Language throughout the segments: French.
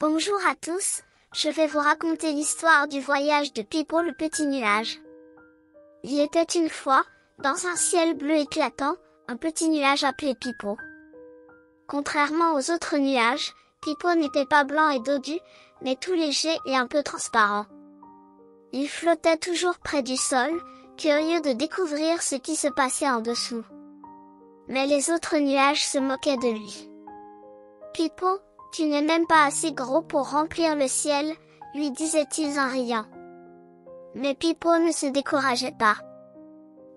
Bonjour à tous, je vais vous raconter l'histoire du voyage de Pipo le petit nuage. Il était une fois, dans un ciel bleu éclatant, un petit nuage appelé Pipo. Contrairement aux autres nuages, Pipo n'était pas blanc et dodu, mais tout léger et un peu transparent. Il flottait toujours près du sol, curieux de découvrir ce qui se passait en dessous. Mais les autres nuages se moquaient de lui. Pipo, tu n'es même pas assez gros pour remplir le ciel, lui disaient-ils en riant. Mais Pipo ne se décourageait pas.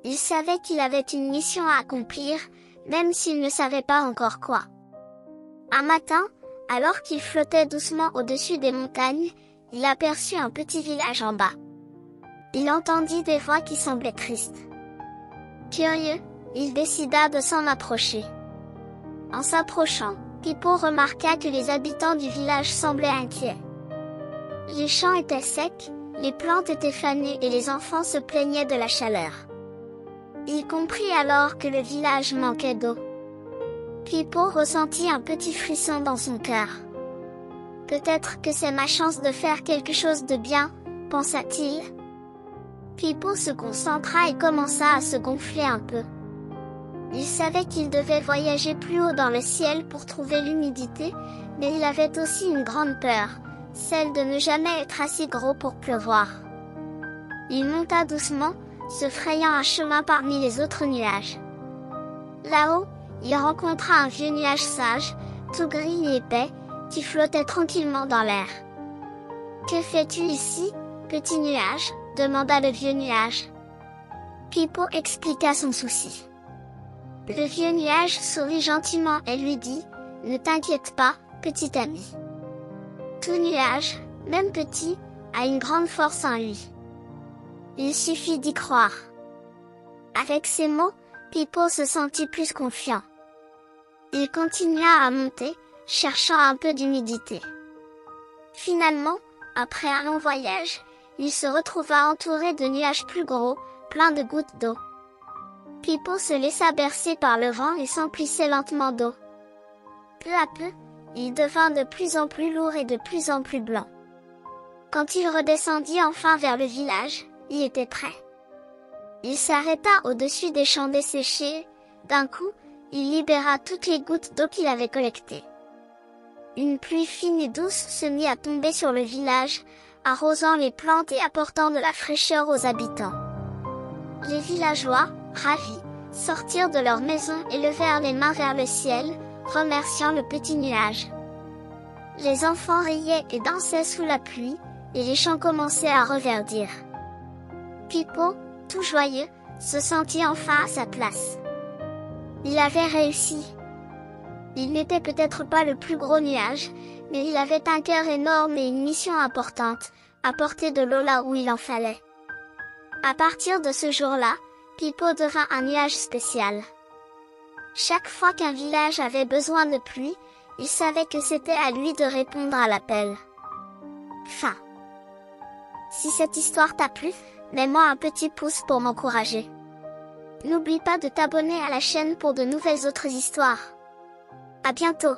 Il savait qu'il avait une mission à accomplir, même s'il ne savait pas encore quoi. Un matin, alors qu'il flottait doucement au-dessus des montagnes, il aperçut un petit village en bas. Il entendit des voix qui semblaient tristes. Curieux, il décida de s'en approcher. En s'approchant, Pipo remarqua que les habitants du village semblaient inquiets. Les champs étaient secs, les plantes étaient fanées et les enfants se plaignaient de la chaleur. Il comprit alors que le village manquait d'eau. Pipo ressentit un petit frisson dans son cœur. Peut-être que c'est ma chance de faire quelque chose de bien, pensa-t-il. Pipo se concentra et commença à se gonfler un peu. Il savait qu'il devait voyager plus haut dans le ciel pour trouver l'humidité, mais il avait aussi une grande peur, celle de ne jamais être assez gros pour pleuvoir. Il monta doucement, se frayant un chemin parmi les autres nuages. Là-haut, il rencontra un vieux nuage sage, tout gris et épais, qui flottait tranquillement dans l'air. « Que fais-tu ici, petit nuage ?» demanda le vieux nuage. Pipo expliqua son souci. Le vieux nuage sourit gentiment et lui dit « Ne t'inquiète pas, petit ami. Tout nuage, même petit, a une grande force en lui. Il suffit d'y croire. » Avec ces mots, Pipo se sentit plus confiant. Il continua à monter, cherchant un peu d'humidité. Finalement, après un long voyage, il se retrouva entouré de nuages plus gros, pleins de gouttes d'eau. Pipo se laissa bercer par le vent et s'emplissait lentement d'eau. Peu à peu, il devint de plus en plus lourd et de plus en plus blanc. Quand il redescendit enfin vers le village, il était prêt. Il s'arrêta au-dessus des champs desséchés. D'un coup, il libéra toutes les gouttes d'eau qu'il avait collectées. Une pluie fine et douce se mit à tomber sur le village, arrosant les plantes et apportant de la fraîcheur aux habitants. Les villageois, ravis, sortirent de leur maison et levèrent les mains vers le ciel, remerciant le petit nuage. Les enfants riaient et dansaient sous la pluie, et les champs commençaient à reverdir. Pipo, tout joyeux, se sentit enfin à sa place. Il avait réussi. Il n'était peut-être pas le plus gros nuage, mais il avait un cœur énorme et une mission importante, apporter de l'eau là où il en fallait. À partir de ce jour-là, Pipo devint un nuage spécial. Chaque fois qu'un village avait besoin de pluie, il savait que c'était à lui de répondre à l'appel. Fin. Si cette histoire t'a plu, mets-moi un petit pouce pour m'encourager. N'oublie pas de t'abonner à la chaîne pour de nouvelles autres histoires. À bientôt.